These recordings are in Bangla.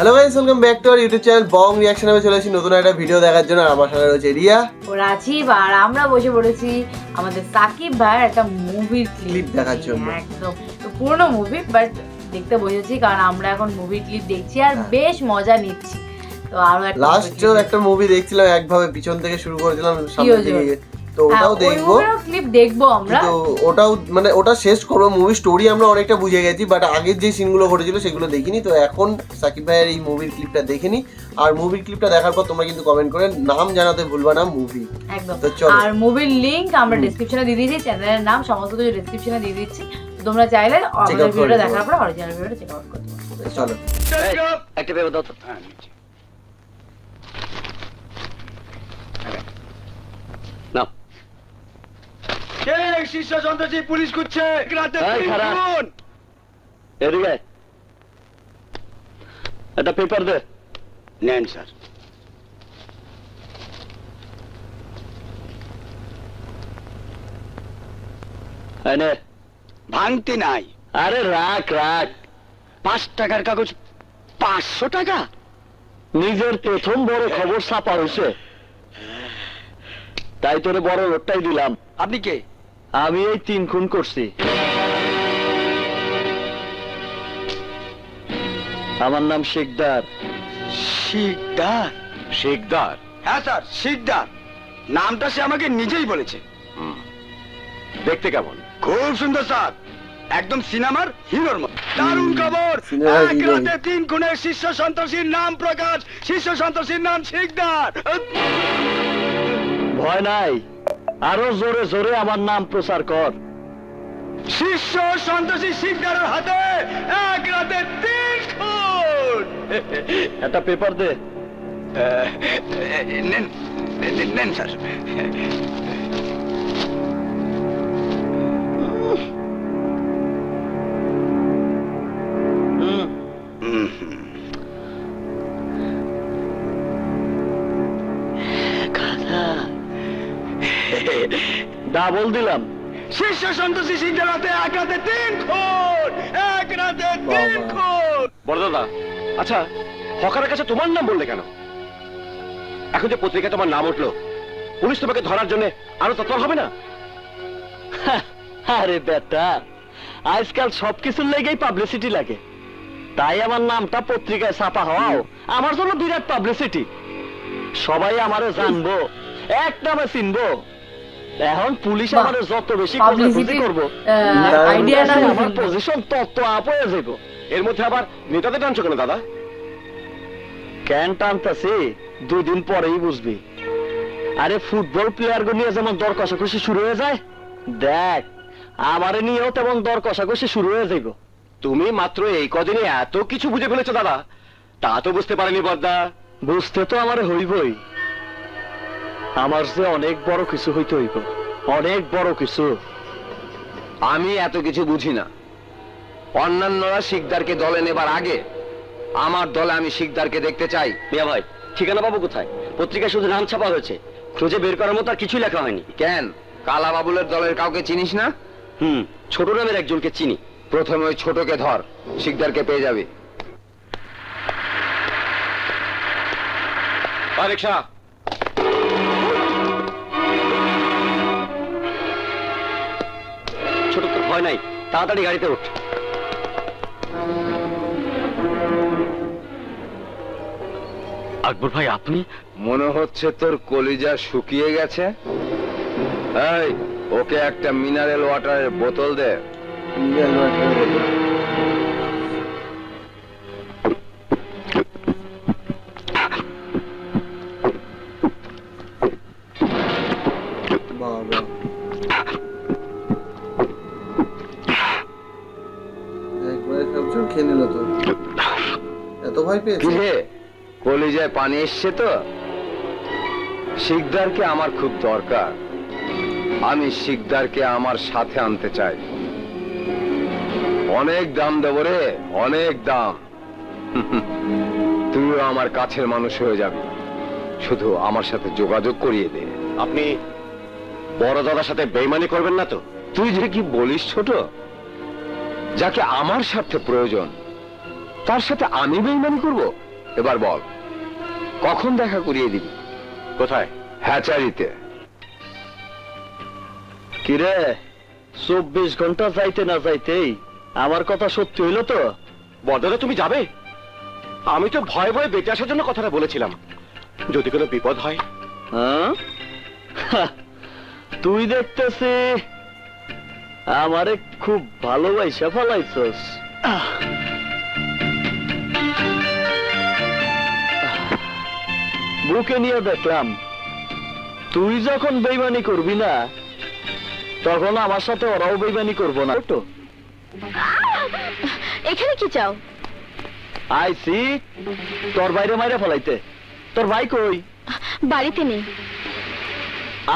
Hello guys, welcome back to our YouTube channel Bong reaction. আমি চলে এসেছি নতুন একটা ভিডিও দেখার জন্য। আর আমার সাথে রয়েছে রিয়া ও রাজীব, আর আমরা বসে পড়েছি আমাদের সাকিব ভাইয়ের একটা মুভির ক্লিপ দেখার জন্য। একদম তো পুরনো মুভি, বাট দেখতে বসেছি কারণ আমরা এখন মুভির ক্লিপ দেখছি আর বেশ মজা নিচ্ছি। তো আরো একটা মুভি দেখছিলাম, একভাবে পিছন থেকে শুরু করেছিলাম সামনে দিকে, তো ওটাও দেখবো, ক্লিপ দেখবো আমরা। তো ওটাও মানে ওটা শেষ করবো। মুভি স্টোরি আমরা অনেকটা বুঝে গেছি, বাট আগের যে সিনগুলো ঘটেছিল সেগুলো দেখিনি। তো এখন সাকিব ভাইয়ের এই মুভির ক্লিপটা দেখে নি, আর মুভির ক্লিপটা দেখার পর তোমরা কিন্তু কমেন্ট করে নাম জানাতে ভুলবা না মুভি একদম। তো চলো, আর মুভির লিংক আমরা ডেসক্রিপশনে দিয়ে দিয়েছি, চ্যানেলের নাম সমস্ত কিছু ডেসক্রিপশনে দিয়ে দিচ্ছি। তোমরা চাইলে আমাদের ভিডিওটা দেখার পর অরিজিনাল ভিডিওটা চেক আউট করতে পারো। চলো একটা পেপার দাও তো। নাও। কে শীর্ষ সন্ত্রাসী পুলিশ খুঁজছে? এদিকে একটা পেপার দে। নেন স্যার। এনে ভাঙতে নাই। আরে রাখ রাখ। 5 টাকার কাগজ 500 টাকা। নিজের প্রথম বড় খবর ছাপা হয়েছে, তাই তোরে বড় লোকটাই দিলাম। আপনি কে? আমি এই 3 খুন করছি। আমার নাম শিকদার। শিকদার? শিকদার? হ্যাঁ স্যার, শিকদার। নামটা সে আমাকে নিজেই বলেছে। দেখতে কেমন? খুব সুন্দর স্যার, একদম সিনেমার হিরোর মতো। দারুণ খবর, এক রাতে 3 খুনের শীর্ষ সন্ত্রাসীর নাম প্রকাশ। শীর্ষ সন্ত্রাসীর নাম শিকদার। ভয় নাই, আরো জোরে জোরে আমার নাম প্রচার কর। শীর্ষ সন্ত্রাসী শিকদারের হাতে এক রাতে 3 খুন। একটা পেপার দে। নেন নেন স্যার। ডাবল দিলাম। শীর্ষ সন্ত্রাসী শিকদার হাতে এক রাতে 3 খুন। এক রাতে 3 খুন। বড় দাদা, আচ্ছা হকারের কাছে তোমার নাম বললে কেন? এখন যে পত্রিকায় তোমার নাম উঠলো, পুলিশ তোমাকে ধরার জন্য আরো তৎপর হবে না? আরে বেটা, আজকাল সবকিছুর লেগেই পাবলিসিটি লাগে, তাই আমার নামটা পত্রিকায় ছাপা হওয়াও আমার জন্য বিরাট পাবলিসিটি। সবাই আমারে জানবো, এক নামে চিনবো। এখন পুলিশ আমারে যত বেশি খোঁজাখুঁজি করবো, আমার পজিশন তত আপ হয়ে যাবো। এর মধ্যে আবার নেতাদের টানছো কেন দাদা? কেন টানতাছি 2 দিন পরেই বুঝবি। আরে ফুটবল প্লেয়ার গো নিয়ে যেমন দর কষাকষি শুরু হয়ে যায়, দেখ আমারে নিয়েও তেমন দর কষাকষি শুরু হয়ে যাইব। তুমি মাত্র এই কদিনে এত কিছু বুঝে ফেলেছো দাদা, তা তো বুঝতে পারেনি বড়দা। বুঝতে তো আমারে হইবই, আমার যে অনেক বড় কিছু হইতে হইব, অনেক বড় কিছু। আমি এত কিছু বুঝি না। অন্যান্যরা শিকদারকে দলে নেবার আগে আমার দলে আমি শিকদারকে দেখতে চাই। মিয়া ভাই, ঠিকানা পাবো কোথায়? পত্রিকায় শুধু নাম ছাপা হয়েছে, খুঁজে বের করার মতো আর কিছুই লেখা হয়নি। কেন, কালা বাবুলের দলের কাউকে চিনিস না? ছোট নামের একজনকে চিনি। প্রথমে ওই ছোটকে ধর, শিকদারকে পেয়ে যাবি। রিকশা। ছোট, তোর ভয় নাই, তাড়াতাড়ি গাড়িতে উঠ। আকবর ভাই, আপনি? মনে হচ্ছে তোর কলিজা শুকিয়ে গেছে। এই, ওকে একটা মিনারেল ওয়াটারের বোতল দে। খেয়ে নিল তো, এত ভয় পেয়েছে। কলিজায় পানি এসছে তো। শিকদারকে আমার খুব দরকার, আমি শিকদারকে আমার সাথে আনতে চাই। অনেক দাম দেব রে, অনেক দাম। তুইও আমার কাছের মানুষ হয়ে যাবি, শুধু আমার সাথে যোগাযোগ করিয়ে দে। আপনি বড় দাদার সাথে বেইমানি করবেন না তো? তুই যে কি বলিস ছোট, যাকে আমার স্বার্থে প্রয়োজন তার সাথে আমি বেইমানি করব? এবার বল, কখন দেখা করিয়ে দিবি? কোথায়? হ্যাচারিতে। কিরে, 24 ঘন্টা যাইতে না যাইতেই আমার কথা সত্যি হইল তো? বড়দাদা তুমি যাবে? আমি তো ভয়ে ভয়ে বেঁচে আসার জন্য কথাটা বলেছিলাম, যদি কোনো বিপদ হয়। হ্যাঁ? তুই দেখতেছি আমারে খুব ভালোবাসা ফলাইছস। বুকে নিয়ে দেখলাম তুই যখন বেইমানি করবি না, তখন আমার সাথে ওরাও বেইমানি করবো না। তো এখানে কি চাও? আইসি তোর বাইরে মাইরে ফলাইতে। তোর ভাই কই? বাড়িতে নেই।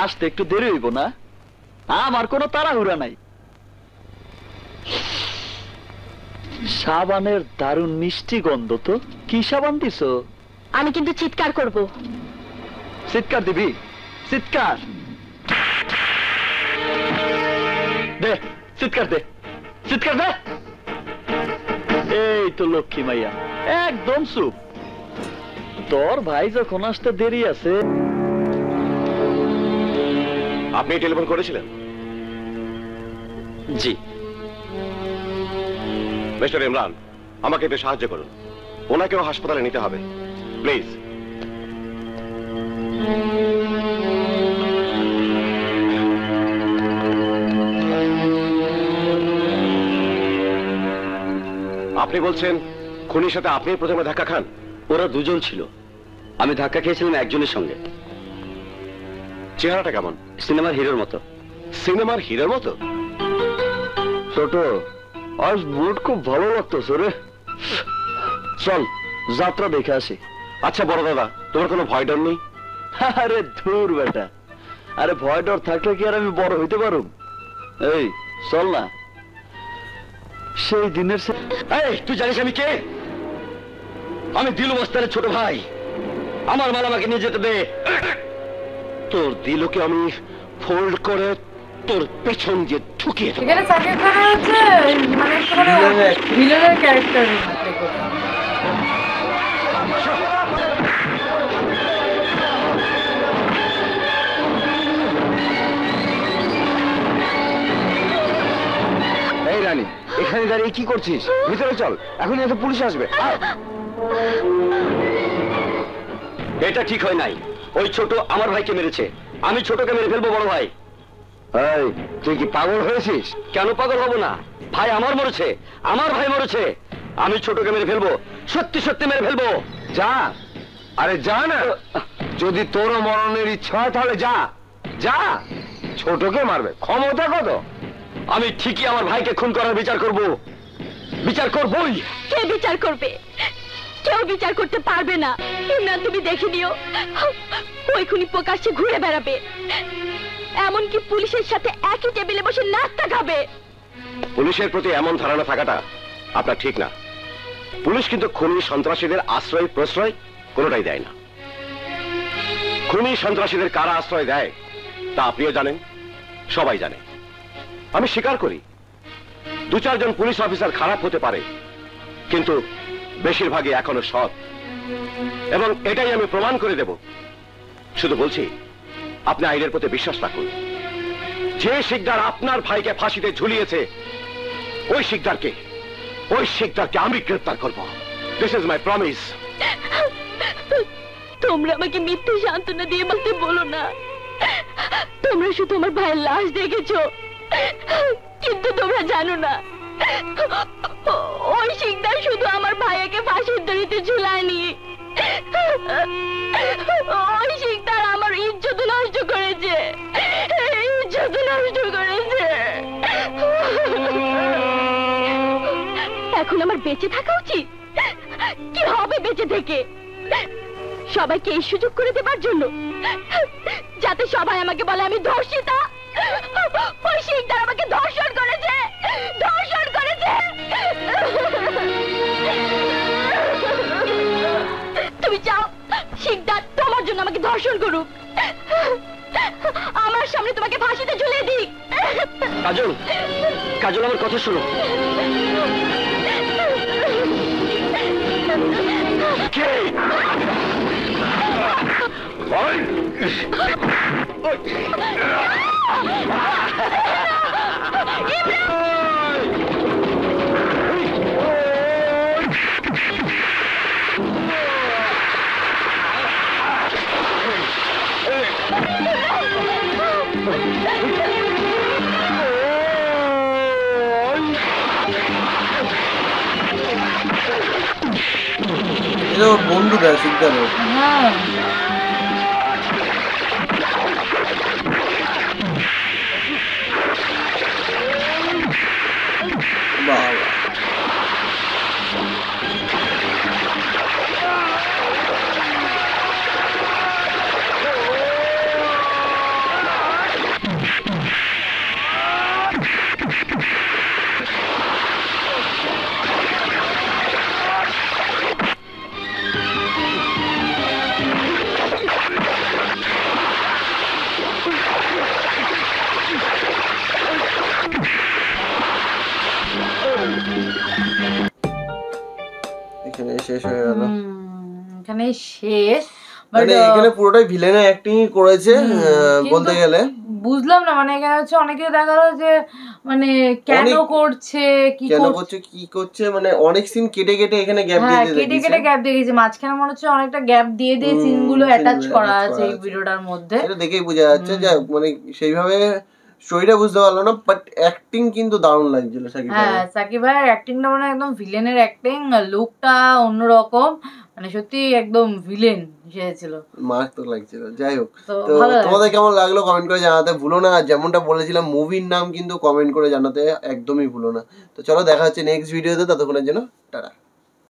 আসতে একটু দেরি হইব না? আমার কোনো তাড়াহুড়া নাই। সাবানের দারুণ মিষ্টি গন্ধ তো। কি সাবান দিছো? আমি কিন্তু চিৎকার করব। চিৎকার দিবি? চিৎকার দে, চিৎকার দে, চিৎকার দে। এই তো লক্ষ্মী মাইয়া, একদম চুপ। তোর ভাই যখন আসতে দেরি আছে। আপনি টেলিফোন করেছিলেন? জি। মিস্টার ইমরান, আমাকে একটু সাহায্য করুন, ওনাকেও হাসপাতালে নিতে হবে, প্লিজ। আপনি বলছেন খুনির সাথে আপনি প্রথমে ধাক্কা খান? ওরা দুজন ছিল, আমি ধাক্কা খেয়েছিলাম একজনের সঙ্গে। চেহারাটা কেমন? সিনেমার হিরোর মতো। সিনেমার হিরোর মতো? ছোট, আজ মুড খুব ভালো লাগতেছে রে। চল যাত্রা দেখে আসি। আচ্ছা বড় দাদা, তোমার কোনো ভয় ডর নেই? আরে ধুর বেটা, আরে ভয় ডর থাকলে কি আর আমি বড় হইতে পারুম? এই চল না। সেই দিনের এই, তুই জানিস আমি কে? আমি দিলু মাস্টারের ছোট ভাই। আমার মাল আমাকে নিয়ে যেতে দে। তোর দিলুকে আমি ফোল্ড করে তোর পেছন দিয়ে ঠুকিয়ে দেব। এখানে সাকিব খান হচ্ছে মানে ভিলেনের ক্যারেক্টার। এই রানী, এখানে দাঁড়িয়ে কি করছিস? ভিতরে চল, এখন এত পুলিশ আসবে। এটা ঠিক হয় নাই। ওই ছোট আমার ভাইকে মেরেছে, আমি ছোটকে মেরে ফেলবো বড় ভাই। এই, তুই কি পাগল হয়েছিস? কেন পাগল হব না? ভাই আমার মরেছে, আমার ভাই মরেছে, আমি ছোটকে মেরে ফেলবো, সত্যি সত্যি মেরে ফেলবো। যা, আরে যা না। যদি তোরও মরণের ইচ্ছা হয় তাহলে যা, যা। ছোটকে মারবে, ক্ষমতা কত? আমি ঠিকই আমার ভাইকে খুন করার বিচার করব, বিচার করবই। কে বিচার করবে? কেউ বিচার করতে পারবে না। ইমরান, তুমি দেখে নিও, ওই খুনি প্রকাশ্যে ঘুরে বেড়াবে, এমনকি পুলিশের সাথে একই টেবিলে বসে নাস্তা খাবে। পুলিশের প্রতি এমন ধারণা থাকাটা আপনার ঠিক না। পুলিশ কিন্তু খুনি সন্ত্রাসীদের আশ্রয় প্রশ্রয় কোনোটাই দেয় না। খুনি সন্ত্রাসীদের কারা আশ্রয় দেয় তা আপনিও জানেন, সবাই জানে। আমি স্বীকার করি 2-4 জন পুলিশ অফিসার খারাপ হতে পারে, কিন্তু বেশিরভাগই এখনো সৎ, এবং এটাই আমি প্রমাণ করে দেব। শুধু বলছি, আপনি আইনের প্রতি বিশ্বাস রাখুন। যে শিকদার আপনার ভাইকে ফাঁসিতে ঝুলিয়েছে, ওই শিকদারকে আমি গ্রেফতার করব। This is my promise. তোমরা আমাকে মিথ্যে সান্ত্বনা দিয়ে বলতে বলো না। তোমরা শুধু আমার ভাইয়ের লাশ দেখেছো, কিন্তু তোমরা জানো না ওই শিকদার শুধু আমার ভাইয়াকে ফাঁসির দড়িতে ঝুলায়নি, ওই শিকদার আমার ইজ্জত নষ্ট করেছে, ইজ্জত নষ্ট করেছে। এখন আমার বেঁচে থাকা উচিত। কি হবে বেঁচে থেকে? সবাইকে এই সুযোগ করে দেবার জন্য, যাতে সবাই আমাকে বলে আমি ধর্ষিতা। ওই শিকদার আমাকে ধর্ষণ করেছে, ধর্ষণ করেছে। তুমি চাও শিকদার তোমার জন্য আমাকে ধর্ষণ করুক, আমার সামনে তোমাকে ফাঁসিতে ঝুলিয়ে দিক? কাজল, কাজল আমার কথা শোনো। কি ওই! এটা ওর বন্ধুটা সিদ্ধার্থ। হ্যাঁ বাবা এখানে শেষ হয়ে গেল। এখানে শেষ মানে এখানে পুরোটাই ভিলেনের অ্যাক্টিং করেছে বলতে গেলে। বুঝলাম না মানে এখানে হচ্ছে অনেকে দেখা গেল যে মানে কেন করছে কি করছে মানে অনেক সিন কেটে কেটে এখানে গ্যাপ দিয়ে দিয়েছে। কেটে কেটে গ্যাপ দিয়ে দিয়েছে মাঝখানে মনে হচ্ছে অনেকটা গ্যাপ দিয়ে দিয়ে সিন গুলো অ্যাটাচ করা আছে এই ভিডিওটার মধ্যে। এটা দেখেই বোঝা যাচ্ছে যে মানে সেইভাবে স্টোরিটা বুঝতে পারলো না, বাট অ্যাক্টিং কিন্তু দারুণ লাগছিল সাকিব ভাই। হ্যাঁ সাকিব ভাইয়ের অ্যাক্টিংটা মানে একদম ভিলেনের অ্যাক্টিং, লুকটা অন্যরকম, মানে সত্যি একদম ভিলেন এসেছিল, মারাত্মক লাগছিল। যাই হোক, তো তো তোমাদের কেমন লাগলো কমেন্ট করে জানাতে ভুলো না। যেমনটা বলেছিলাম মুভির নাম কিন্তু কমেন্ট করে জানাতে একদমই ভুলো না। তো চলো দেখা হচ্ছে নেক্সট ভিডিওতে, ততক্ষণের জন্য টাটা।